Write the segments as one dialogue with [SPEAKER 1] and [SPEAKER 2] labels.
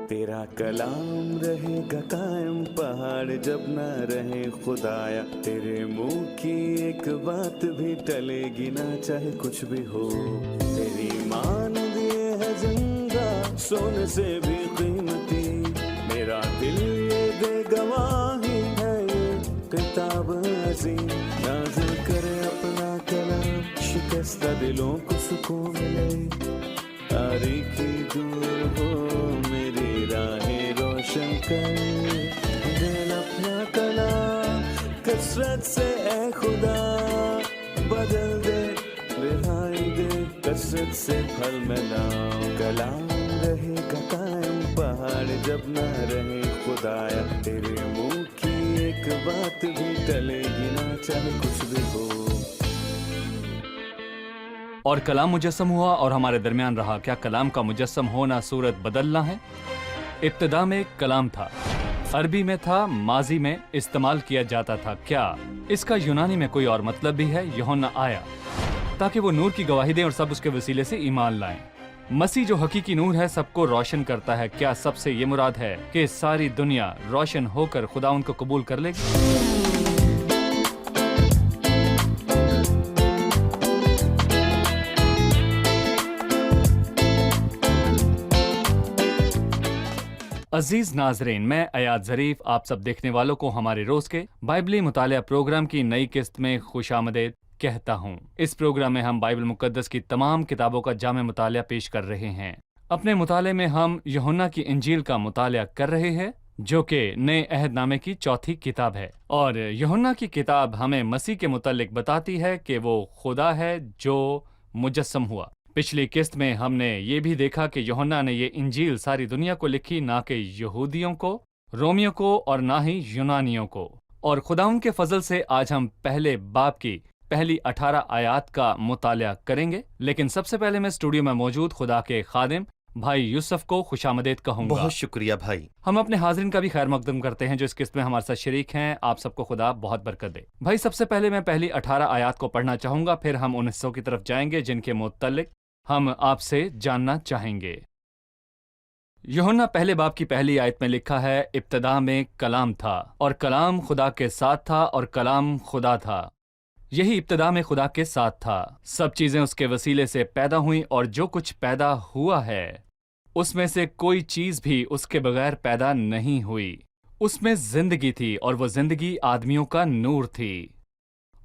[SPEAKER 1] तेरा कलाम रहेगा कायम पहाड़ जब न रहे खुदाया, तेरे मुंह की एक बात भी टलेगी ना चाहे कुछ भी हो। तेरी मान दिए है जिंदा सोने से भी कीमती, मेरा दिल ये दे गवाही है ये किताब अजीम। नाज़िल करे अपना कलाम, शिकस्ता दिलों को सुकून मिले, तारीखी दूर हो मेरी राहें रोशन कर। दिल अपना कलाम कसरत से ए खुदा बदल दे, रिहाई दे कसरत से फल मिलाओ। कलाम रहेगा कायम पहाड़ जब न रहे खुदाया, तेरे मुंह की एक बात भी टलेगी ना चाहे कुछ भी हो।
[SPEAKER 2] और कलाम मुजस्सम हुआ और हमारे दरमियान रहा। क्या कलाम का मुजस्सम होना सूरत बदलना है? इब्तिदा में कलाम था, अरबी में था, माजी में इस्तेमाल किया जाता था। क्या इसका यूनानी में कोई और मतलब भी है? यूहन्ना आया ताकि वो नूर की गवाही दें और सब उसके वसीले से ईमान लाएं। मसीह जो हकीकी नूर है, सबको रोशन करता है। क्या सबसे ये मुराद है कि सारी दुनिया रोशन होकर खुदा उनको कबूल कर लेगी? अजीज नाजरीन, मैं अयाद ज़रीफ आप सब देखने वालों को हमारे रोज के बाइबली मुतालिया प्रोग्राम की नई किस्त में खुशामदीद कहता हूँ। इस प्रोग्राम में हम बाइबल मुकद्दस की तमाम किताबों का जामे मुतालिया पेश कर रहे हैं। अपने मुताले में हम यूहन्ना की इंजील का मुतालिया कर रहे हैं, जो कि नए अहदनामे की चौथी किताब है। और यूहन्ना की किताब हमें मसीह के मुतल्लिक बताती है कि वो खुदा है जो मुजस्सम हुआ। पिछली किस्त में हमने ये भी देखा कि यूहन्ना ने ये इंजील सारी दुनिया को लिखी, ना कि यहूदियों को, रोमियों को और ना ही यूनानियों को। और खुदाउन के फजल से आज हम पहले बाब की पहली 18 आयात का मुतालिया करेंगे। लेकिन सबसे पहले मैं स्टूडियो में मौजूद खुदा के खादिम भाई यूसुफ को खुशामदीद कहूंगा।
[SPEAKER 3] बहुत शुक्रिया भाई।
[SPEAKER 2] हम अपने हाजिरीन का भी खैर मकदम करते हैं जो इस किस्त में हमारे साथ शरीक हैं। आप सबको खुदा बहुत बरकत दे। भाई, सबसे पहले मैं पहली 18 आयात को पढ़ना चाहूंगा, फिर हम उन हिस्सों की तरफ जाएंगे जिनके मुतल्लिक हम आपसे जानना चाहेंगे। यूहन्ना पहले बाब की पहली आयत में लिखा है, इब्तिदा में कलाम था और कलाम खुदा के साथ था और कलाम खुदा था। यही इब्तिदा में खुदा के साथ था। सब चीजें उसके वसीले से पैदा हुई और जो कुछ पैदा हुआ है उसमें से कोई चीज भी उसके बगैर पैदा नहीं हुई। उसमें जिंदगी थी और वो जिंदगी आदमियों का नूर थी।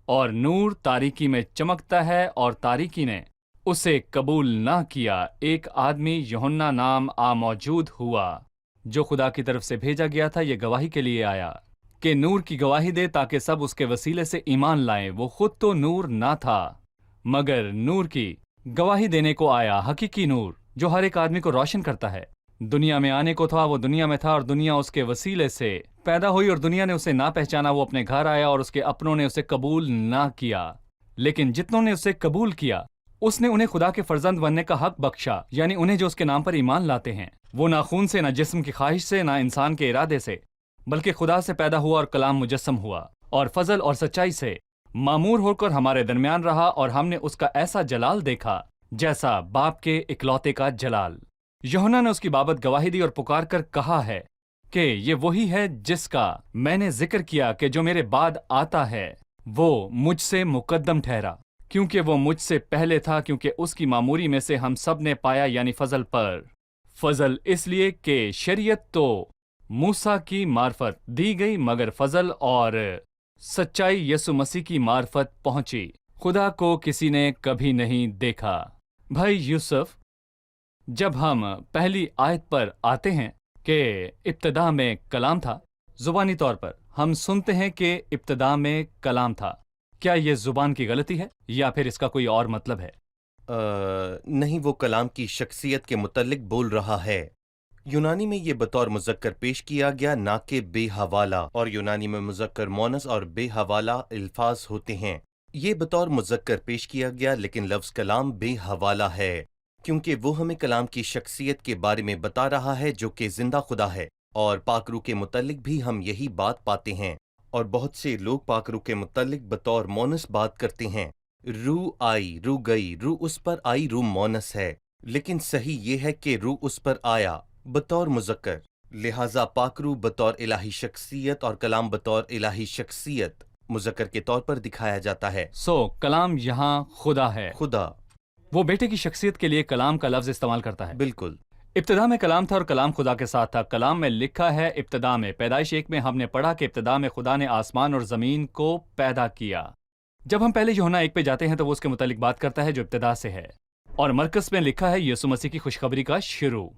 [SPEAKER 2] और नूर तारीकी में चमकता है और तारीकी ने उसे कबूल ना किया। एक आदमी यूहन्ना नाम मौजूद हुआ जो खुदा की तरफ से भेजा गया था। ये गवाही के लिए आया कि नूर की गवाही दे ताकि सब उसके वसीले से ईमान लाएं। वो खुद तो नूर ना था मगर नूर की गवाही देने को आया। हकीकी नूर जो हर एक आदमी को रोशन करता है। दुनिया में आने को था, वो दुनिया में था और दुनिया उसके वसीले से पैदा हुई और दुनिया ने उसे ना पहचाना। वो अपने घर आया और उसके अपनों ने उसे कबूल ना किया। लेकिन जितनों ने उसे कबूल किया उसने उन्हें खुदा के फर्जंद बनने का हक बख्शा। यानी उन्हें जो उसके नाम पर ईमान लाते हैं, वो ना खून से, ना जिस्म की ख्वाहिश से, ना इंसान के इरादे से, बल्कि खुदा से पैदा हुआ और कलाम मुजस्सम हुआ और फजल और सच्चाई से मामूर होकर हमारे दरमियान रहा। और हमने उसका ऐसा जलाल देखा जैसा बाप के इकलौते का जलाल। यूहन्ना ने उसकी बाबत गवाही दी और पुकार कर कहा है कि ये वही है जिसका मैंने जिक्र किया कि जो मेरे बाद आता है वो मुझसे मुकद्दम ठहरा, क्योंकि वो मुझसे पहले था। क्योंकि उसकी मामूरी में से हम सब ने पाया, यानी फजल पर फजल, इसलिए कि शरीयत तो मूसा की मार्फत दी गई मगर फजल और सच्चाई यसु मसीह की मार्फत पहुंची। खुदा को किसी ने कभी नहीं देखा। भाई यूसुफ, जब हम पहली आयत पर आते हैं कि इब्तिदा में कलाम था, जुबानी तौर पर हम सुनते हैं कि इब्तिदा में कलाम था। क्या ये जुबान की गलती है या फिर इसका कोई और मतलब है?
[SPEAKER 3] नहीं, वो कलाम की शख्सियत के मुतल्लिक बोल रहा है। यूनानी में ये बतौर मुज़क्कर पेश किया गया, ना कि बेहवाला। और यूनानी में मुज़क्कर मोनस और बेहवाला अल्फाज होते हैं। ये बतौर मुज़क्कर पेश किया गया, लेकिन लफ्ज़ कलाम बेहवाला है क्योंकि वो हमें कलाम की शख्सियत के बारे में बता रहा है जो कि जिंदा खुदा है। और पाकरू के मुतल्लिक भी हम यही बात पाते हैं। और बहुत से लोग पाकरू के मुतल्लिक बतौर मोनस बात करते हैं। रू आई, रू गई, रू उस पर आई, रू मोनस है। लेकिन सही ये है कि रू उस पर आया, بطور مذکر، لہٰذا پاکرو بطور الہی شخصیت اور کلام بطور الہی شخصیت مذکر کے طور پر دکھایا جاتا ہے۔
[SPEAKER 2] کلام یہاں خدا ہے،
[SPEAKER 3] خدا،
[SPEAKER 2] وہ بیٹے کی شخصیت کے لیے کلام کا لفظ استعمال کرتا ہے۔
[SPEAKER 3] بالکل،
[SPEAKER 2] ابتدا میں کلام تھا اور کلام خدا کے ساتھ تھا۔ کلام میں لکھا ہے ابتدا میں، پیدائش 1 میں ہم نے پڑھا کہ ابتدا میں خدا نے آسمان اور زمین کو پیدا کیا۔ جب ہم پہلے یوحنا 1 پہ جاتے ہیں تو وہ اس کے متعلق بات کرتا ہے جو ابتدا سے ہے، اور مرکز میں لکھا ہے یسوع مسیح کی خوشخبری کا شروع۔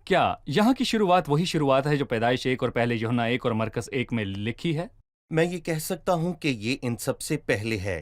[SPEAKER 2] کیا یہاں کی شروعات وہی شروعات ہے جو پیدائش 1 اور پہلے یوحنا 1 اور مرکز 1 میں لکھی ہے؟
[SPEAKER 3] میں یہ کہہ سکتا ہوں کہ یہ ان سب سے پہلے ہے۔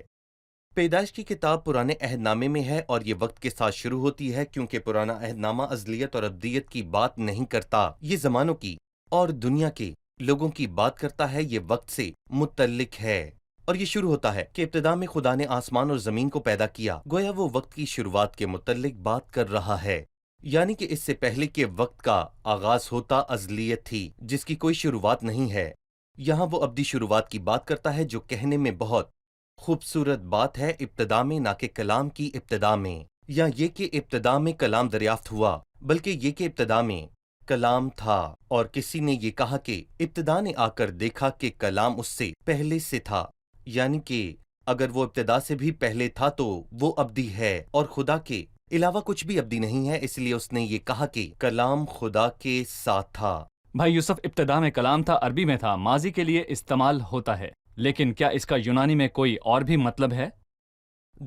[SPEAKER 3] پیدائش کی کتاب پرانے عہد نامے میں ہے اور یہ وقت کے ساتھ شروع ہوتی ہے، کیونکہ پرانا عہد نامہ ازلیت اور ابدیت کی بات نہیں کرتا، یہ زمانوں کی اور دنیا کے لوگوں کی بات کرتا ہے، یہ وقت سے متعلق ہے۔ اور یہ شروع ہوتا ہے کہ ابتدا میں خدا نے آسمان اور زمین کو پیدا کیا، گویا وہ وقت کی شروعات کے متعلق بات کر رہا ہے، یعنی کہ اس سے پہلے کے وقت کا آغاز ہوتا ازلیت تھی جس کی کوئی شروعات نہیں ہے۔ یہاں وہ ابدی شروعات کی بات کرتا ہے جو کہنے میں بہت خوبصورت بات ہے، ابتدا میں، نہ کہ کلام کی ابتدا میں، یا یہ کہ ابتدا میں کلام دریافت ہوا، بلکہ یہ کہ ابتدا میں کلام تھا، اور کسی نے یہ کہا کہ ابتدا نے آ کر دیکھا کہ کلام اس سے پہلے سے تھا، یعنی کہ اگر وہ ابتدا سے بھی پہلے تھا تو وہ ابدی ہے، اور خدا کے علاوہ کچھ بھی ابدی نہیں ہے، اس لیے اس نے یہ کہا کہ کلام خدا کے ساتھ تھا۔
[SPEAKER 2] بھائی یوسف، ابتدا میں کلام تھا عربی میں تھا، ماضی کے لیے استعمال ہوتا ہے، لیکن کیا اس کا یونانی میں کوئی اور بھی مطلب ہے؟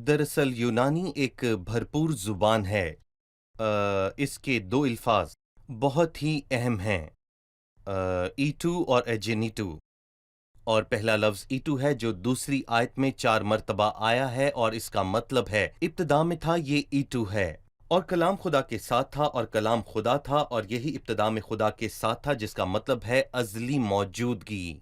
[SPEAKER 3] دراصل یونانی ایک بھرپور زبان ہے، اس کے 2 الفاظ بہت ہی اہم ہیں، ایٹو اور ایجینیٹو، اور پہلا لفظ ایٹو ہے جو دوسری آیت میں 4 مرتبہ آیا ہے، اور اس کا مطلب ہے ابتدا میں تھا، یہ ایٹو ہے، اور کلام خدا کے ساتھ تھا اور کلام خدا تھا، اور یہی ابتدا میں خدا کے ساتھ تھا جس کا مطلب ہے ازلی موجودگی۔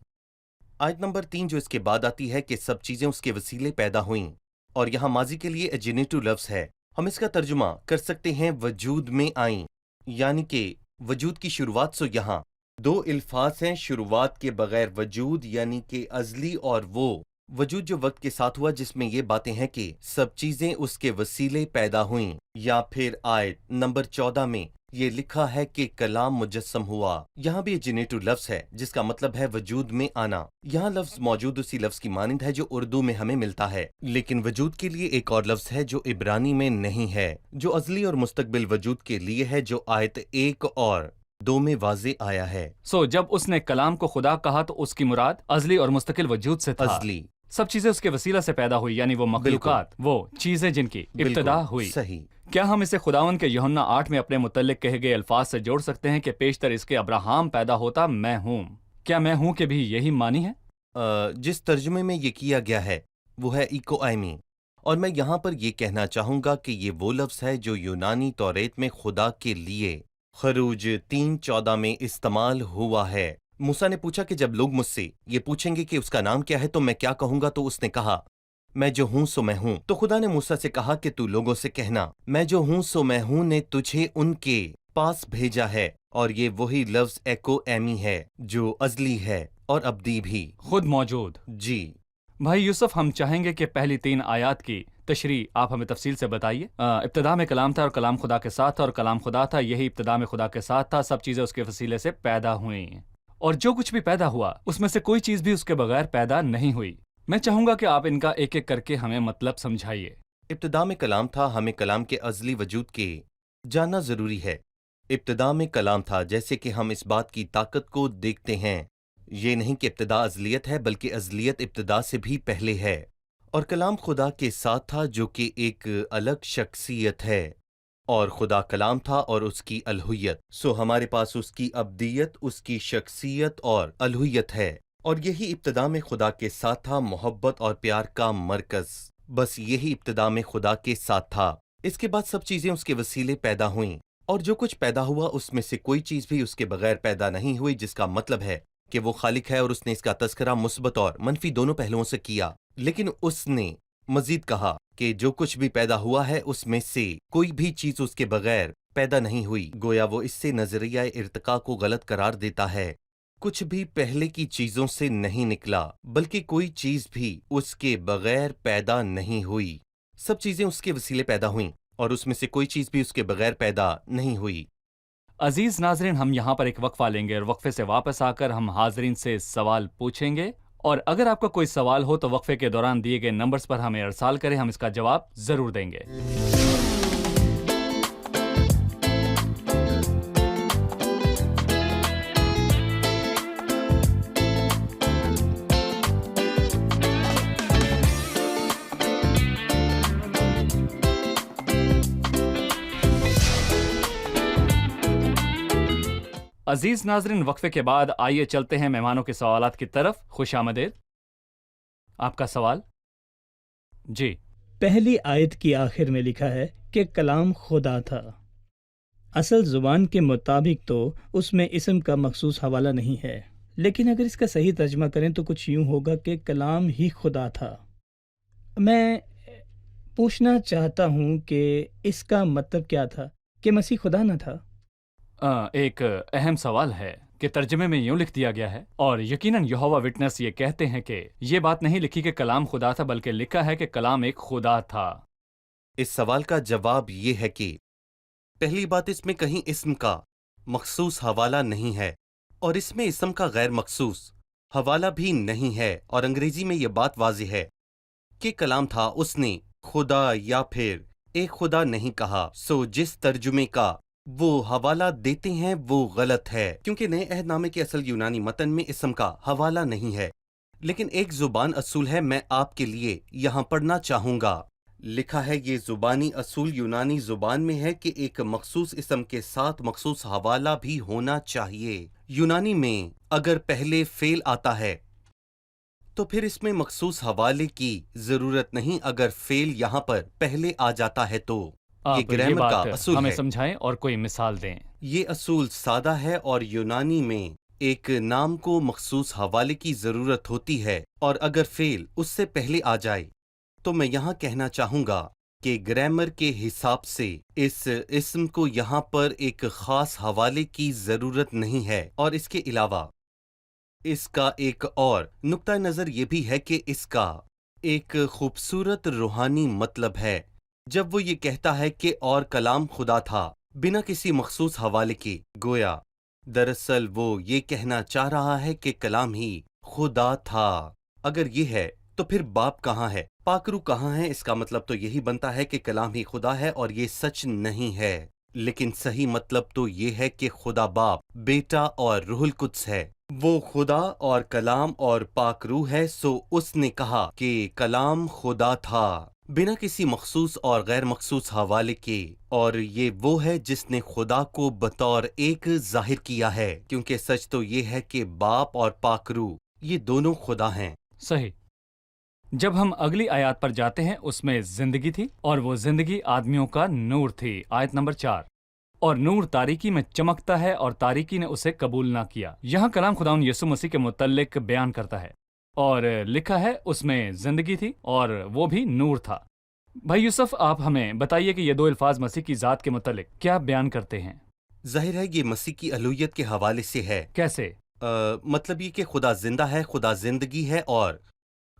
[SPEAKER 3] آیت نمبر 3 جو اس کے بعد آتی ہے کہ سب چیزیں اس کے وسیلے پیدا ہوئیں، اور یہاں ماضی کے لیے ایجینیٹو لفظ ہے، ہم اس کا ترجمہ کر سکتے ہیں وجود میں آئیں، یعنی کہ وجود کی شروعات۔ سو یہاں 2 الفاظ ہیں، شروعات کے بغیر وجود، یعنی کہ ازلی، اور وہ وجود جو وقت کے ساتھ ہوا، جس میں یہ باتیں ہیں کہ سب چیزیں اس کے وسیلے پیدا ہوئیں، یا پھر آیت نمبر 14 میں یہ لکھا ہے کہ کلام مجسم ہوا، یہاں بھی ایجینیٹو لفظ ہے جس کا مطلب ہے وجود میں آنا۔ یہاں لفظ موجود اسی لفظ کی مانند ہے جو اردو میں ہمیں ملتا ہے، لیکن وجود کے لیے ایک اور لفظ ہے جو عبرانی میں نہیں ہے، جو ازلی اور مستقبل وجود کے لیے ہے، جو آیت 1 اور 2 میں واضح آیا ہے۔
[SPEAKER 2] جب اس نے کلام کو خدا کہا تو اس کی مراد ازلی اور مستقل وجود سے تھا۔
[SPEAKER 3] ازلی،
[SPEAKER 2] سب چیزیں اس کے وسیلہ سے پیدا ہوئی، یعنی وہ مخلوقات، وہ چیزیں جن کی ابتدا
[SPEAKER 3] بالکل
[SPEAKER 2] ہوئی۔
[SPEAKER 3] صحیح۔
[SPEAKER 2] کیا ہم اسے خداوند کے یوحنا 8 میں اپنے متعلق کہے گئے الفاظ سے جوڑ سکتے ہیں کہ پیشتر اس کے ابراہام پیدا ہوتا میں ہوں؟ کیا میں ہوں کہ بھی یہی معنی ہے؟
[SPEAKER 3] جس ترجمے میں یہ کیا گیا ہے وہ ہے ایکو آئمی، اور میں یہاں پر یہ کہنا چاہوں گا کہ یہ وہ لفظ ہے جو یونانی توریت میں خدا کے لیے خروج 3:14 میں استعمال ہوا ہے۔ موسیٰ نے پوچھا کہ جب لوگ مجھ سے یہ پوچھیں گے کہ اس کا نام کیا ہے تو میں کیا کہوں گا، تو اس نے کہا میں جو ہوں سو میں ہوں۔ تو خدا نے موسیٰ سے کہا کہ تو لوگوں سے کہنا میں جو ہوں سو میں ہوں نے تجھے ان کے پاس بھیجا ہے، اور یہ وہی لفظ ایکو ایمی ہے جو ازلی ہے اور ابدی بھی،
[SPEAKER 2] خود موجود۔
[SPEAKER 3] جی۔
[SPEAKER 2] بھائی یوسف، ہم چاہیں گے کہ پہلی 3 آیات کی تشریح آپ ہمیں تفصیل سے بتائیے۔ ابتدا میں کلام تھا اور کلام خدا کے ساتھ تھا اور کلام خدا تھا، یہی ابتدا میں خدا کے ساتھ تھا، سب چیزیں اس کے وسیلے سے پیدا ہوئیں، اور جو کچھ بھی پیدا ہوا اس میں سے کوئی چیز بھی اس کے بغیر پیدا نہیں ہوئی۔ میں چاہوں گا کہ آپ ان کا ایک ایک کر کے ہمیں مطلب سمجھائیے۔
[SPEAKER 3] ابتدا میں کلام تھا، ہمیں کلام کے ازلی وجود کے جاننا ضروری ہے۔ ابتدا میں کلام تھا، جیسے کہ ہم اس بات کی طاقت کو دیکھتے ہیں، یہ نہیں کہ ابتدا ازلیت ہے بلکہ ازلیت ابتدا سے بھی پہلے ہے، اور کلام خدا کے ساتھ تھا جو کہ ایک الگ شخصیت ہے، اور خدا کلام تھا اور اس کی الوہیت، سو ہمارے پاس اس کی ابدیت، اس کی شخصیت اور الوہیت ہے، اور یہی ابتدا میں خدا کے ساتھ تھا، محبت اور پیار کا مرکز، بس یہی ابتدا میں خدا کے ساتھ تھا۔ اس کے بعد سب چیزیں اس کے وسیلے پیدا ہوئیں، اور جو کچھ پیدا ہوا اس میں سے کوئی چیز بھی اس کے بغیر پیدا نہیں ہوئی، جس کا مطلب ہے کہ وہ خالق ہے، اور اس نے اس کا تذکرہ مثبت اور منفی دونوں پہلوؤں سے کیا، لیکن اس نے مزید کہا کہ جو کچھ بھی پیدا ہوا ہے اس میں سے کوئی بھی چیز اس کے بغیر پیدا نہیں ہوئی، گویا وہ اس سے نظریہ ارتقاء کو غلط قرار دیتا ہے۔ کچھ بھی پہلے کی چیزوں سے نہیں نکلا، بلکہ کوئی چیز بھی اس کے بغیر پیدا نہیں ہوئی، سب چیزیں اس کے وسیلے پیدا ہوئیں، اور اس میں سے کوئی چیز بھی اس کے بغیر پیدا نہیں ہوئی۔
[SPEAKER 2] अजीज नाजरीन, हम यहाँ पर एक वक्फा लेंगे और वक्फे से वापस आकर हम हाजरीन से सवाल पूछेंगे, और अगर आपका कोई सवाल हो तो वक्फे के दौरान दिए गए नंबर्स पर हमें इरसाल करें, हम इसका जवाब जरूर देंगे। अजीज नाजरीन, वक्फे के बाद आइए चलते हैं मेहमानों के सवालात की तरफ। खुश आमदेद। आपका सवाल? जी।
[SPEAKER 4] पहली आयत की आखिर में लिखा है कि कलाम खुदा था। असल ज़ुबान के मुताबिक तो उसमें इसम का मखसूस हवाला नहीं है, लेकिन अगर इसका सही तर्जमा करें तो कुछ यूँ होगा कि कलाम ही खुदा था। मैं पूछना चाहता हूँ कि इसका मतलब क्या था कि मसीह खुदा न था?
[SPEAKER 2] एक अहम सवाल है कि तर्जमे में यूं लिख दिया गया है, और यकीनन यहोवा विटनेस ये कहते हैं कि ये बात नहीं लिखी कि कलाम खुदा था, बल्कि लिखा है कि कलाम एक खुदा था।
[SPEAKER 3] इस सवाल का जवाब ये है कि पहली बात, इसमें कहीं इस्म का मखसूस हवाला नहीं है, और इसमें इस्म का गैर मखसूस हवाला भी नहीं है, और अंग्रेजी में यह बात वाज़ेह है कि कलाम था, उसने खुदा या फिर एक खुदा नहीं कहा। सो जिस तर्जुमे का वो हवाला देते हैं वो गलत है, क्योंकि नए अहदनामे के असल यूनानी मतन में इस्म का हवाला नहीं है। लेकिन एक जुबान असूल है, मैं आपके लिए यहाँ पढ़ना चाहूँगा। लिखा है, ये जुबानी असूल यूनानी जुबान में है कि एक मखसूस इस्म के साथ मखसूस हवाला भी होना चाहिए। यूनानी में अगर पहले फेल आता है तो फिर इसमें मखसूस हवाले की जरूरत नहीं, अगर फेल यहाँ पर पहले आ जाता है तो। ये
[SPEAKER 2] आप ये
[SPEAKER 3] ग्रामर का
[SPEAKER 2] बात
[SPEAKER 3] असूल
[SPEAKER 2] हमें
[SPEAKER 3] है।
[SPEAKER 2] समझाएं और कोई मिसाल दें।
[SPEAKER 3] ये असूल सादा है, और यूनानी में एक नाम को मखसूस हवाले की जरूरत होती है, और अगर फेल उससे पहले आ जाए तो मैं यहाँ कहना चाहूँगा कि ग्रामर के हिसाब से इस इस्म को यहाँ पर एक खास हवाले की जरूरत नहीं है। और इसके अलावा इसका एक और नुक्ता नज़र ये भी है कि इसका एक खूबसूरत रूहानी मतलब है जब वो ये कहता है कि और कलाम खुदा था, बिना किसी मखसूस हवाले के। गोया दरअसल वो ये कहना चाह रहा है कि कलाम ही खुदा था। अगर ये है तो फिर बाप कहाँ है, पाकरू कहाँ है? इसका मतलब तो यही बनता है कि कलाम ही खुदा है, और ये सच नहीं है। लेकिन सही मतलब तो ये है कि खुदा बाप, बेटा और रूहुल कुद्स है। वो खुदा और कलाम और पाक रूह है। सो उसने कहा कि कलाम खुदा था बिना किसी मखसूस और गैर मखसूस हवाले के, और ये वो है जिसने खुदा को बतौर एक जाहिर किया है, क्योंकि सच तो ये है कि बाप और पाक रूह ये दोनों खुदा हैं।
[SPEAKER 2] सही। जब हम अगली आयत पर जाते हैं, उसमें जिंदगी थी और वो जिंदगी आदमियों का नूर थी। आयत नंबर 4। और नूर तारीकी में चमकता है और तारीकी ने उसे कबूल ना किया। यहाँ कलाम खुदाउन यीशु मसीह के मुतल्लिक बयान करता है, और लिखा है उसमें जिंदगी थी और वो भी नूर था। भाई यूसुफ, आप हमें बताइए कि ये दो अल्फाज मसीह की ज़ात के मुतल्लिक क्या बयान करते हैं?
[SPEAKER 3] जाहिर है ये मसीह की अलूहियत के हवाले से है।
[SPEAKER 2] कैसे?
[SPEAKER 3] मतलब ये कि खुदा जिंदा है, खुदा जिंदगी है, और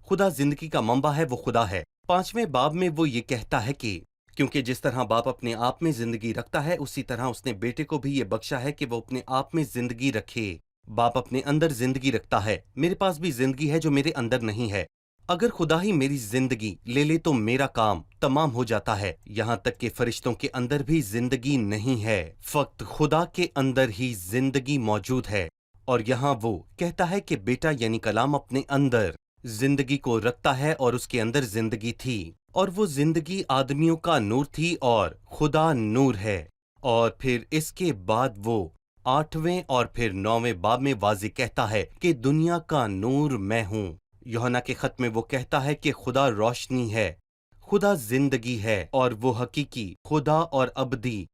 [SPEAKER 3] खुदा जिंदगी का मंबा है, वो खुदा है। 5वें बाब में वो ये कहता है कि क्योंकि जिस तरह बाप अपने आप में जिंदगी रखता है, उसी तरह उसने बेटे को भी ये बख्शा है कि वो अपने आप में जिंदगी रखे। बाप अपने अंदर जिंदगी रखता है। मेरे पास भी जिंदगी है जो मेरे अंदर नहीं है। अगर खुदा ही मेरी जिंदगी ले ले तो मेरा काम तमाम हो जाता है। यहाँ तक कि फरिश्तों के अंदर भी जिंदगी नहीं है, फक्त खुदा के अंदर ही जिंदगी मौजूद है। और यहाँ वो कहता है कि बेटा यानी कलाम अपने अंदर जिंदगी को रखता है, और उसके अंदर जिंदगी थी, और वो जिंदगी आदमियों का नूर थी, और खुदा नूर है। और फिर इसके बाद वो 8वें और फिर 9वें बाब में वाज़ेह कहता है कि दुनिया का नूर मैं हूँ। यूहन्ना के खत में वो कहता है कि खुदा रोशनी है, खुदा जिंदगी है, और वो हकीकी खुदा और अबदी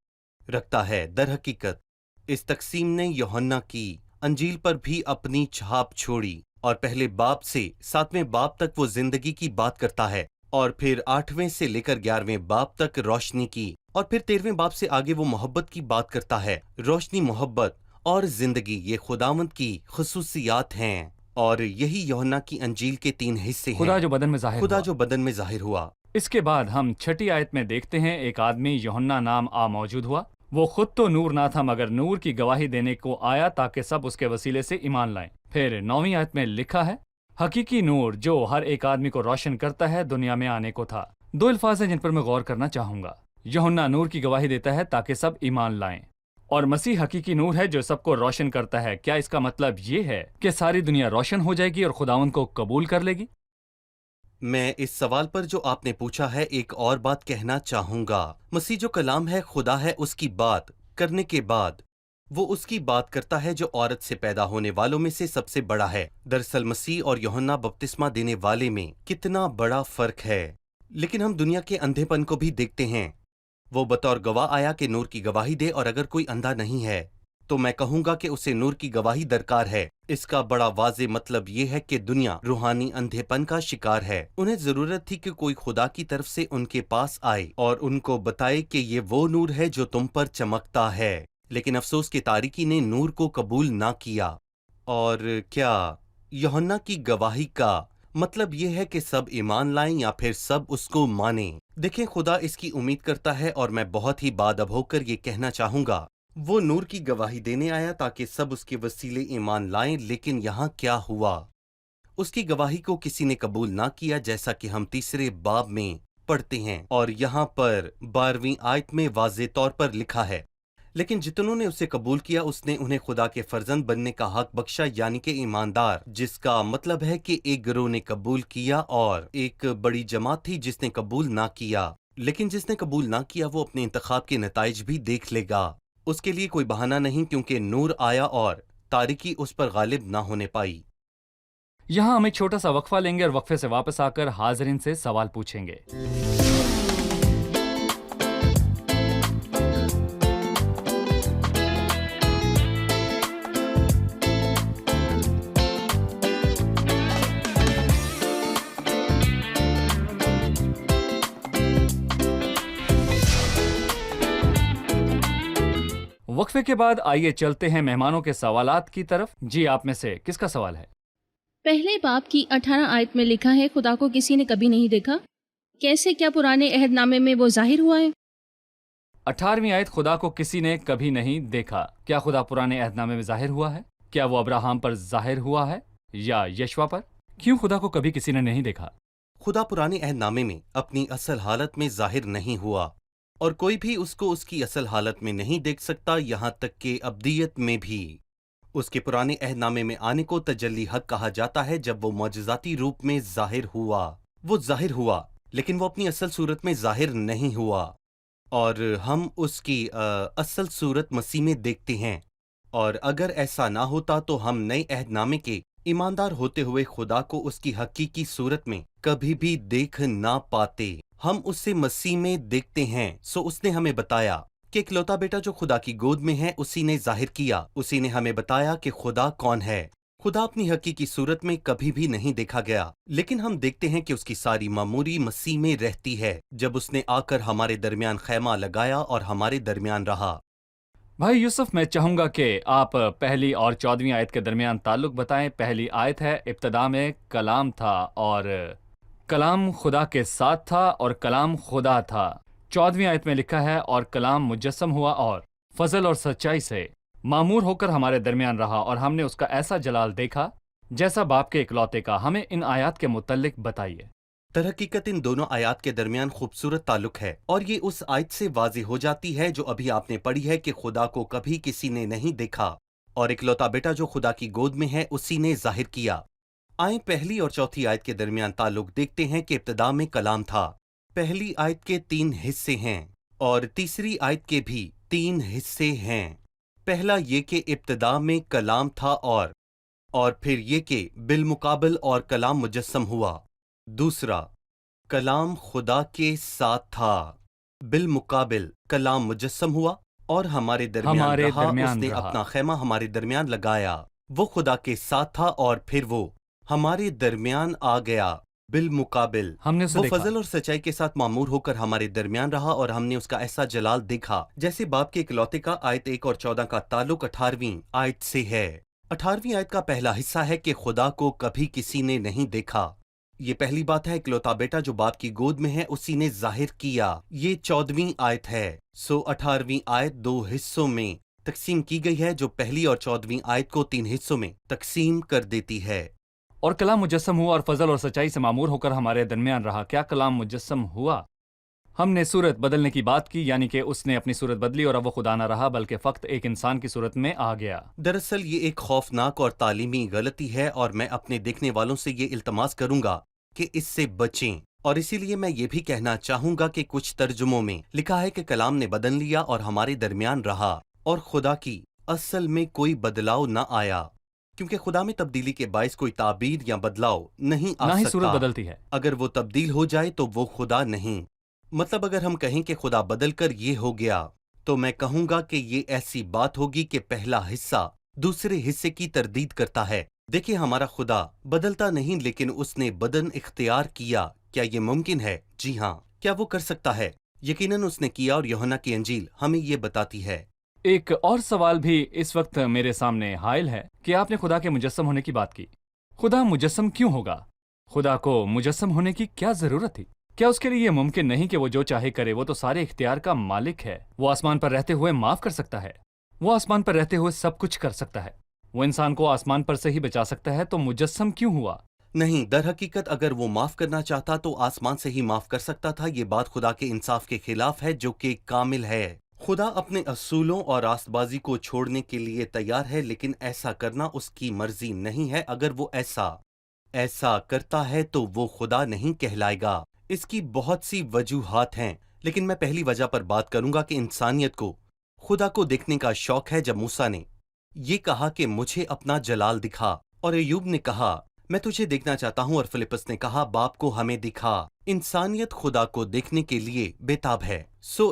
[SPEAKER 3] रखता है। दर हकीकत इस तकसीम ने यूहन्ना की अंजील पर भी अपनी छाप छोड़ी, और पहले बाब से 7वें बाब तक वो जिंदगी की बात करता है, और फिर 8वें से लेकर 11वें बाब तक रोशनी की, और फिर 13वें बाब से आगे वो मोहब्बत की बात करता है। रोशनी, मोहब्बत और जिंदगी ये खुदावंद की खुसूसियात हैं, और यही यूहन्ना की अंजील के 3 हिस्से हैं।
[SPEAKER 2] खुदा जो बदन में जाहिर
[SPEAKER 3] खुदा
[SPEAKER 2] हुआ।
[SPEAKER 3] जो बदन में जाहिर हुआ।
[SPEAKER 2] इसके बाद हम 6ठी आयत में देखते हैं एक आदमी यूहन्ना नाम आ मौजूद हुआ, वो खुद तो नूर ना था मगर नूर की गवाही देने को आया ताकि सब उसके वसीले से ईमान लाएं। फिर 9वीं आयत में लिखा है, हकीकी नूर जो हर एक आदमी को रोशन करता है दुनिया में आने को था। दो अल्फाज हैं जिन पर मैं गौर करना चाहूंगा। यूहन्ना नूर की गवाही देता है ताकि सब ईमान लाएं, और मसीह हकीकी नूर है जो सबको रोशन करता है। क्या इसका मतलब ये है कि सारी दुनिया रोशन हो जाएगी और खुदावंद को कबूल कर लेगी?
[SPEAKER 3] मैं इस सवाल पर जो आपने पूछा है एक और बात कहना चाहूंगा। मसीह जो कलाम है, खुदा है, उसकी बात करने के बाद वो उसकी बात करता है जो औरत से पैदा होने वालों में से सबसे बड़ा है। दरअसल मसीह और यूहन्ना बपतिस्मा देने वाले में कितना बड़ा फर्क है। लेकिन हम दुनिया के अंधेपन को भी देखते हैं। वो बतौर गवाह आया कि नूर की गवाही दे, और अगर कोई अंधा नहीं है तो मैं कहूंगा कि उसे नूर की गवाही दरकार है। इसका बड़ा वाज़े मतलब ये है कि दुनिया रूहानी अंधेपन का शिकार है। उन्हें जरूरत थी कि कोई खुदा की तरफ से उनके पास आए और उनको बताए कि ये वो नूर है जो तुम पर चमकता है। लेकिन अफसोस कि तारीकी ने नूर को कबूल ना किया। और क्या यूहन्ना की गवाही का मतलब ये है कि सब ईमान लाएं या फिर सब उसको मानें? देखें, खुदा इसकी उम्मीद करता है, और मैं बहुत ही बादब होकर ये कहना चाहूंगा, वो नूर की गवाही देने आया ताकि सब उसके वसीले ईमान लाएं। लेकिन यहाँ क्या हुआ? उसकी गवाही को किसी ने कबूल ना किया, जैसा कि हम तीसरे बाब में पढ़ते हैं, और यहाँ पर 12वीं आयत में वाज़े तौर पर लिखा है, लेकिन जितनों ने उसे कबूल किया उसने उन्हें खुदा के फर्जंद बनने का हक बख्शा, यानी कि ईमानदार, जिसका मतलब है कि एक गिरोह ने कबूल किया और एक बड़ी जमात थी जिसने कबूल ना किया। लेकिन जिसने कबूल ना किया वो अपने इंतखाब के नताइज भी देख लेगा। उसके लिए कोई बहाना नहीं, क्योंकि नूर आया और तारीकी उस पर गालिब ना होने पाई।
[SPEAKER 2] यहाँ हम एक छोटा सा वक्फा लेंगे और वक्फे से वापस आकर हाजरीन से सवाल पूछेंगे। वक्फे के बाद आइए चलते हैं मेहमानों के सवालात की तरफ। जी, आप में से किसका सवाल है?
[SPEAKER 5] पहले बाब की 18 आयत में लिखा है, खुदा को किसी ने कभी नहीं देखा। कैसे, क्या पुराने अहदनामे में वो जाहिर हुआ है?
[SPEAKER 2] 18वीं आयत, खुदा को किसी ने कभी नहीं देखा। क्या खुदा पुराने अहदनामे में जाहिर हुआ है? क्या वो अब्राहम पर जाहिर हुआ है या यशवा पर? क्यों खुदा को कभी किसी ने नहीं देखा?
[SPEAKER 3] खुदा पुराने अहदनामे में अपनी असल हालत में जाहिर नहीं हुआ, और कोई भी उसको उसकी असल हालत में नहीं देख सकता, यहाँ तक कि अब्दियत में भी। उसके पुराने अहदनामे में आने को तजल्ली हक कहा जाता है, जब वो मौजज़ाती रूप में जाहिर हुआ। वो जाहिर हुआ, लेकिन वो अपनी असल सूरत में जाहिर नहीं हुआ, और हम उसकी असल सूरत मसीह में देखते हैं। और अगर ऐसा ना होता तो हम नए अहदनामे के ईमानदार होते हुए खुदा को उसकी हकीकी सूरत में कभी भी देख ना पाते। हम उससे मसीह में देखते हैं। सो उसने हमें बताया कि इकलौता बेटा जो खुदा की गोद में है उसी ने जाहिर किया। उसी ने हमें बताया कि खुदा कौन है। खुदा अपनी हकीकी सूरत में कभी भी नहीं देखा गया, लेकिन हम देखते हैं कि उसकी सारी मामूरी मसीह में रहती है, जब उसने आकर हमारे दरमियान खैमा लगाया और हमारे दरमियान रहा।
[SPEAKER 2] भाई यूसुफ, मैं चाहूंगा कि आप पहली और 14वीं आयत के दरमियान ताल्लुक बताएं। पहली आयत है, इब्तदा में कलाम था और कलाम खुदा के साथ था और कलाम खुदा था। 14वीं आयत में लिखा है, और कलाम मुजस्सम हुआ और फजल और सच्चाई से मामूर होकर हमारे दरमियान रहा, और हमने उसका ऐसा जलाल देखा जैसा बाप के इकलौते का। हमें इन आयत के मुतल्लिक बताइए।
[SPEAKER 3] दरहकीकत इन दोनों आयत के दरमियान खूबसूरत ताल्लुक है, और ये उस आयत से वाज़ेह हो जाती है जो अभी आपने पढ़ी है कि खुदा को कभी किसी ने नहीं देखा, और इकलौता बेटा जो खुदा की गोद में है उसी ने जाहिर किया। आए पहली और चौथी आयत के दरमियान ताल्लुक देखते हैं कि इब्तिदा में कलाम था। पहली आयत के 3 हिस्से हैं और तीसरी आयत के भी 3 हिस्से हैं। पहला ये कि इब्तिदा में कलाम था, और फिर ये कि बिलमुकाबिल और कलाम मुजस्सम हुआ। दूसरा, कलाम खुदा के साथ था, बिलमुकाबिल कलाम मुजस्सम हुआ और हमारे दरमियान रहा। उसने अपना खैमा हमारे दरमियान लगाया। वो खुदा के साथ था और फिर वो हमारे दरमियान आ गया। बिलमुकाबिल
[SPEAKER 2] हमने उसे
[SPEAKER 3] वो
[SPEAKER 2] देखा।
[SPEAKER 3] फजल और सच्चाई के साथ मामूर होकर हमारे दरमियान रहा, और हमने उसका ऐसा जलाल देखा जैसे बाप के इकलौते का। आयत 1 और 14 का ताल्लुक 18वीं आयत से है। 18वीं आयत का पहला हिस्सा है कि खुदा को कभी किसी ने नहीं देखा। یہ پہلی بات ہے، اکلوتا بیٹا جو باپ کی گود میں ہے اسی نے ظاہر کیا۔ یہ 14ویں آیت ہے۔ 18ویں آیت 2 حصوں میں تقسیم کی گئی ہے، جو پہلی اور 14ویں آیت کو 3 حصوں میں تقسیم کر دیتی ہے۔
[SPEAKER 2] اور کلام مجسم ہوا اور فضل اور سچائی سے معمور ہو کر ہمارے درمیان رہا۔ کیا کلام مجسم ہوا؟ ہم نے صورت بدلنے کی بات کی، یعنی کہ اس نے اپنی صورت بدلی اور اب وہ خدا نہ رہا بلکہ فقط ایک انسان کی صورت میں آ گیا۔
[SPEAKER 3] دراصل یہ ایک خوفناک اور تعلیمی غلطی ہے، اور میں اپنے دیکھنے والوں سے یہ التماس کروں گا کہ اس سے بچیں۔ اور اسی لیے میں یہ بھی کہنا چاہوں گا کہ کچھ ترجموں میں لکھا ہے کہ کلام نے بدل لیا اور ہمارے درمیان رہا، اور خدا کی اصل میں کوئی بدلاؤ نہ آیا، کیونکہ خدا میں تبدیلی کے باعث کوئی تعبیر یا بدلاؤ نہیں آ
[SPEAKER 2] نہ ہی
[SPEAKER 3] سکتا۔
[SPEAKER 2] صورت بدلتی ہے۔
[SPEAKER 3] اگر وہ تبدیل ہو جائے تو وہ خدا نہیں۔ مطلب اگر ہم کہیں کہ خدا بدل کر یہ ہو گیا، تو میں کہوں گا کہ یہ ایسی بات ہوگی کہ پہلا حصہ دوسرے حصے کی تردید کرتا ہے۔ دیکھیں، ہمارا خدا بدلتا نہیں، لیکن اس نے بدن اختیار کیا۔ کیا یہ ممکن ہے؟ جی ہاں۔ کیا وہ کر سکتا ہے؟ یقیناً اس نے کیا، اور یوحنا کی انجیل ہمیں یہ بتاتی ہے۔
[SPEAKER 2] ایک اور سوال بھی اس وقت میرے سامنے حائل ہے کہ آپ نے خدا کے مجسم ہونے کی بات کی۔ خدا مجسم کیوں ہوگا؟ خدا کو مجسم ہونے کی کیا ضرورت تھی؟ کیا اس کے لیے یہ ممکن نہیں کہ وہ جو چاہے کرے؟ وہ تو سارے اختیار کا مالک ہے۔ وہ آسمان پر رہتے ہوئے معاف کر سکتا ہے۔ وہ آسمان پر رہتے ہوئے سب کچھ کر سکتا ہے۔ وہ انسان کو آسمان پر سے ہی بچا سکتا ہے، تو مجسم کیوں ہوا؟
[SPEAKER 3] نہیں، در حقیقت اگر وہ معاف کرنا چاہتا تو آسمان سے ہی معاف کر سکتا تھا۔ یہ بات خدا کے انصاف کے خلاف ہے، جو کہ کامل ہے۔ خدا اپنے اصولوں اور راست بازی کو چھوڑنے کے لیے تیار ہے، لیکن ایسا کرنا اس کی مرضی نہیں ہے۔ اگر وہ ایسا کرتا ہے تو وہ خدا نہیں کہلائے گا۔ اس کی بہت سی وجوہات ہیں، لیکن میں پہلی وجہ پر بات کروں گا کہ انسانیت کو خدا کو دیکھنے کا شوق ہے۔ جب موسیٰ نے یہ کہا کہ مجھے اپنا جلال دکھا، اور ایوب نے کہا میں تجھے دیکھنا چاہتا ہوں، اور فلپس نے کہا باپ کو ہمیں دکھا، انسانیت خدا کو دیکھنے کے لیے بےتاب ہے۔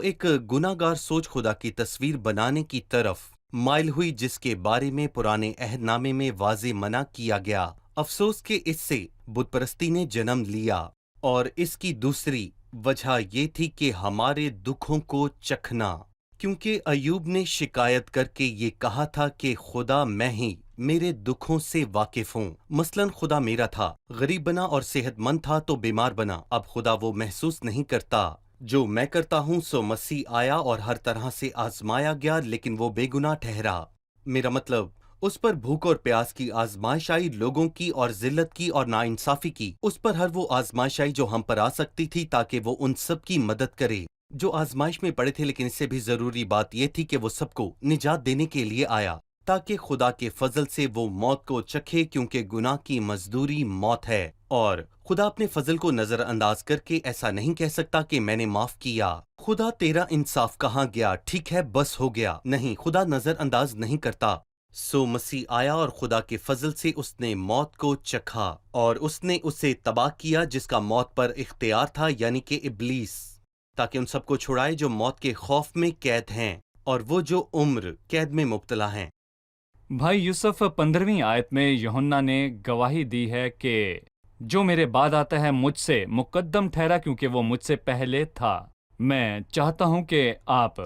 [SPEAKER 3] ایک گناہ گار سوچ خدا کی تصویر بنانے کی طرف مائل ہوئی، جس کے بارے میں پرانے عہد نامے میں واضح منع کیا گیا۔ افسوس کہ اس سے بت پرستی نے جنم لیا، اور اس کی دوسری وجہ یہ تھی کہ ہمارے دکھوں کو چکھنا، کیونکہ ایوب نے شکایت کر کے یہ کہا تھا کہ خدا میں ہی میرے دکھوں سے واقف ہوں۔ مثلاً خدا میرا تھا، غریب بنا اور صحت مند تھا تو بیمار بنا۔ اب خدا وہ محسوس نہیں کرتا جو میں کرتا ہوں۔ مسیح آیا اور ہر طرح سے آزمایا گیا، لیکن وہ بے گناہ ٹھہرا۔ میرا مطلب اس پر بھوک اور پیاس کی آزمائش آئی، لوگوں کی اور ذلت کی اور ناانصافی کی۔ اس پر ہر وہ آزمائش آئی جو ہم پر آ سکتی تھی، تاکہ وہ ان سب کی مدد کرے جو آزمائش میں پڑے تھے۔ لیکن اس سے بھی ضروری بات یہ تھی کہ وہ سب کو نجات دینے کے لیے آیا، تاکہ خدا کے فضل سے وہ موت کو چکھے، کیونکہ گناہ کی مزدوری موت ہے۔ اور خدا اپنے فضل کو نظر انداز کر کے ایسا نہیں کہہ سکتا کہ میں نے معاف کیا، خدا تیرا انصاف کہاں گیا، ٹھیک ہے بس ہو گیا۔ نہیں، خدا نظر انداز نہیں کرتا۔ مسیح آیا اور خدا کے فضل سے اس نے موت کو چکھا، اور اس نے اسے تباہ کیا جس کا موت پر اختیار تھا، یعنی کہ ابلیس، تاکہ ان سب کو چھڑائے جو موت کے خوف میں قید ہیں، اور وہ جو عمر قید میں مبتلا ہیں۔
[SPEAKER 2] بھائی یوسف، 15ویں آیت میں یوحنا نے گواہی دی ہے کہ جو میرے بعد آتا ہے مجھ سے مقدم ٹھہرا، کیونکہ وہ مجھ سے پہلے تھا۔ میں چاہتا ہوں کہ آپ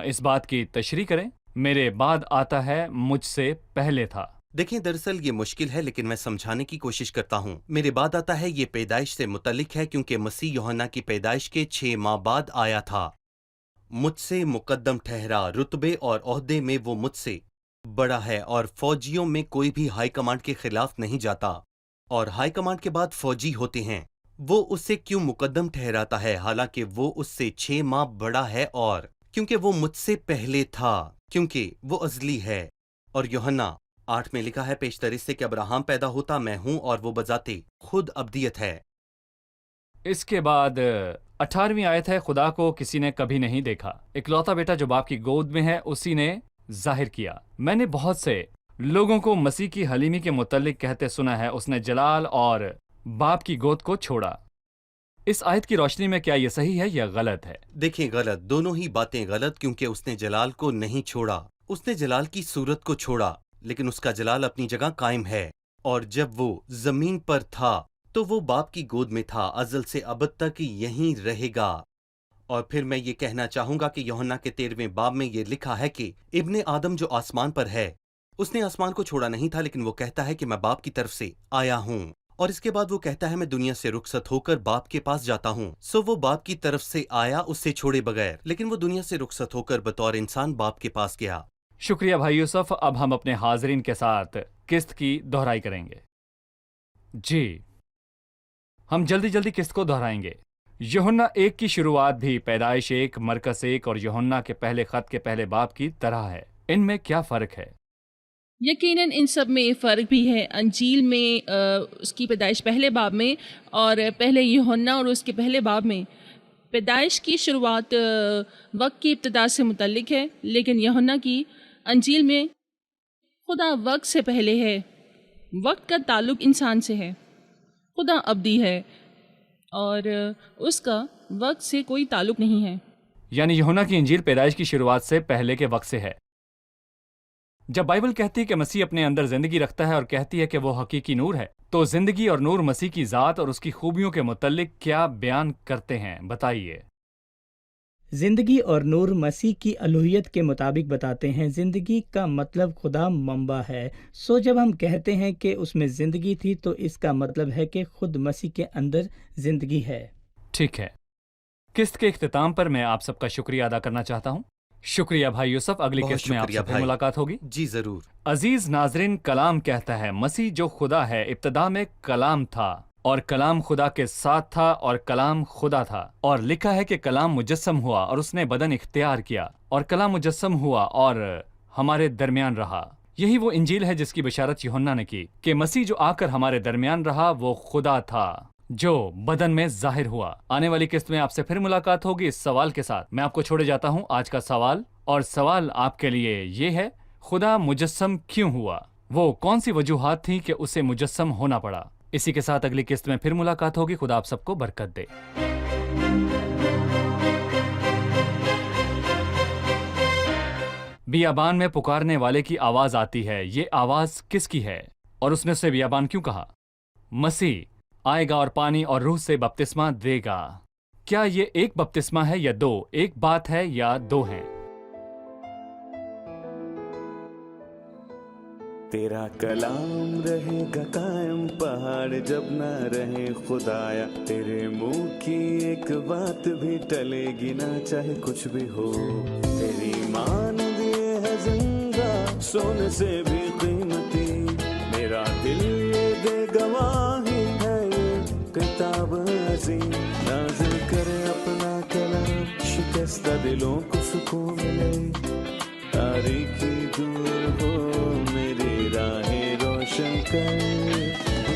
[SPEAKER 2] اس بات کی تشریح کریں۔ میرے بعد آتا ہے مجھ سے پہلے تھا۔
[SPEAKER 3] دیکھیں، دراصل یہ مشکل ہے، لیکن میں سمجھانے کی کوشش کرتا ہوں۔ میرے بعد آتا ہے یہ پیدائش سے متعلق ہے، کیونکہ مسیح یوحنا کی پیدائش کے 6 ماہ بعد آیا تھا۔ مجھ سے مقدم ٹھہرا، رتبے اور عہدے میں وہ مجھ سے بڑا ہے، اور فوجیوں میں کوئی بھی ہائی کمانڈ کے خلاف نہیں جاتا، اور ہائی کمانڈ کے بعد فوجی ہوتے ہیں۔ وہ اسے کیوں مقدم ٹھہراتا ہے حالانکہ وہ اس سے 6 ماہ بڑا ہے؟ اور کیونکہ وہ مجھ سے پہلے تھا، کیونکہ وہ ازلی ہے۔ اور یوحنا 8 میں لکھا ہے پیشتر اس سے کہ ابراہم پیدا ہوتا میں ہوں، اور وہ بذاتے خود ابدیت ہے۔
[SPEAKER 2] اس کے بعد 18ویں آیت ہے، خدا کو کسی نے کبھی نہیں دیکھا، اکلوتا بیٹا جو باپ کی گود میں ہے اسی نے ظاہر کیا۔ میں نے بہت سے لوگوں کو مسیح کی حلیمی کے متعلق کہتے سنا ہے، اس نے جلال اور باپ کی گود کو چھوڑا۔ اس آیت کی روشنی میں کیا یہ صحیح ہے یا غلط ہے؟
[SPEAKER 3] دیکھیں، غلط، دونوں ہی باتیں غلط، کیونکہ اس نے جلال کو نہیں چھوڑا۔ اس نے جلال کی صورت کو چھوڑا، لیکن اس کا جلال اپنی جگہ قائم ہے۔ اور جب وہ زمین پر تھا تو وہ باپ کی گود میں تھا، ازل سے ابد تک یہیں رہے گا۔ اور پھر میں یہ کہنا چاہوں گا کہ یوحنا کے 13ویں باب میں یہ لکھا ہے کہ ابن آدم جو آسمان پر ہے، اس نے آسمان کو چھوڑا نہیں تھا، لیکن وہ کہتا ہے کہ میں باپ کی طرف سے آیا ہوں۔ اور اس کے بعد وہ کہتا ہے میں دنیا سے رخصت ہو کر باپ کے پاس جاتا ہوں. سو وہ باپ کی طرف سے آیا اس سے چھوڑے بغیر، لیکن وہ دنیا سے رخصت ہو کر بطور انسان باپ کے پاس گیا.
[SPEAKER 2] شکریہ بھائی یوسف. اب ہم اپنے حاضرین کے ساتھ قسط کی دہرائی کریں گے. جی ہم جلدی جلدی قسط کو دہرائیں گے. یوحنا 1 کی شروعات بھی پیدائش 1 مرکز 1 اور یوحنا کے پہلے خط کے پہلے باب کی طرح ہے. ان میں کیا فرق ہے؟
[SPEAKER 5] یقیناً ان سب میں فرق بھی ہے. انجیل میں اس کی پیدائش پہلے باب میں اور پہلے یوحنا اور اس کے پہلے باب میں پیدائش کی شروعات وقت کی ابتدا سے متعلق ہے، لیکن یوحنا کی انجیل میں خدا وقت سے پہلے ہے. وقت کا تعلق انسان سے ہے. خدا ابدی ہے اور اس کا وقت سے کوئی تعلق نہیں ہے.
[SPEAKER 2] یعنی یوحنا کی انجیل پیدائش کی شروعات سے پہلے کے وقت سے ہے. جب بائبل کہتی ہے کہ مسیح اپنے اندر زندگی رکھتا ہے اور کہتی ہے کہ وہ حقیقی نور ہے، تو زندگی اور نور مسیح کی ذات اور اس کی خوبیوں کے متعلق کیا بیان کرتے ہیں؟ بتائیے.
[SPEAKER 4] زندگی اور نور مسیح کی الوہیت کے مطابق بتاتے ہیں. زندگی کا مطلب خدا منبع ہے. سو جب ہم کہتے ہیں کہ اس میں زندگی تھی تو اس کا مطلب ہے کہ خود مسیح کے اندر زندگی ہے.
[SPEAKER 2] ٹھیک ہے. قسط کے اختتام پر میں آپ سب کا شکریہ ادا کرنا چاہتا ہوں. شکریہ بھائی یوسف. اگلی
[SPEAKER 3] بہت
[SPEAKER 2] قسط میں آپ
[SPEAKER 3] شکریہ
[SPEAKER 2] سے پھر
[SPEAKER 3] بھائی.
[SPEAKER 2] ملاقات ہوگی.
[SPEAKER 3] جی ضرور.
[SPEAKER 2] عزیز ناظرین، کلام کہتا ہے مسیح جو خدا ہے ابتدا میں کلام تھا اور کلام خدا کے ساتھ تھا اور کلام خدا تھا. اور لکھا ہے کہ کلام مجسم ہوا اور اس نے بدن اختیار کیا اور کلام مجسم ہوا اور ہمارے درمیان رہا. یہی وہ انجیل ہے جس کی بشارت یوحنا نے کی کہ مسیح جو آ کر ہمارے درمیان رہا وہ خدا تھا جو بدن میں ظاہر ہوا. آنے والی قسط میں آپ سے پھر ملاقات ہوگی اس سوال کے ساتھ. میں آپ کو چھوڑے جاتا ہوں آج کا سوال، اور سوال آپ کے لیے یہ ہے: خدا مجسم کیوں ہوا؟ وہ کون سی وجوہات تھیں کہ اسے مجسم ہونا پڑا؟ اسی کے ساتھ اگلی قسط میں پھر ملاقات ہوگی. خدا آپ سب کو برکت دے. بیابان میں پکارنے والے کی آواز آتی ہے. یہ آواز کس کی ہے اور اس نے اسے بیابان کیوں کہا؟ مسیح آئے گا اور پانی اور روح سے بپتسمہ دے گا. کیا یہ ایک بپتسمہ ہے یا دو؟ ایک بات ہے یا دو ہیں؟
[SPEAKER 1] تیرا کلام رہے گا قائم پہاڑ جب نہ رہے خدایا. تیرے منہ کی ایک بات بھی ٹلے گی نہ چاہے کچھ بھی ہو. تیری مان دیے ہے زندہ سونے سے بھی قیمتی. میرا دل یہ دے گواہی ہے یہ کتاب عظیم. نازل کرے اپنا کلام شکستہ دلوں کو سکون ملے. تاریکی دور ہو میری راہیں روشن کر.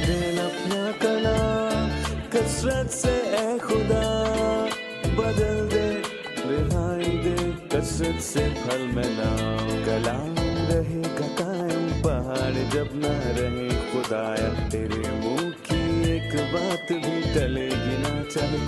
[SPEAKER 1] دل اپنا کلام کثرت سے اے خدا بدل دے. رہائی دے کثرت سے پھل میں نام. کلام رہے گا قائم پہاڑ جب نہ رہے خدایا. تیرے منہ کی ایک بات بھی ٹلے گی نہ چاہے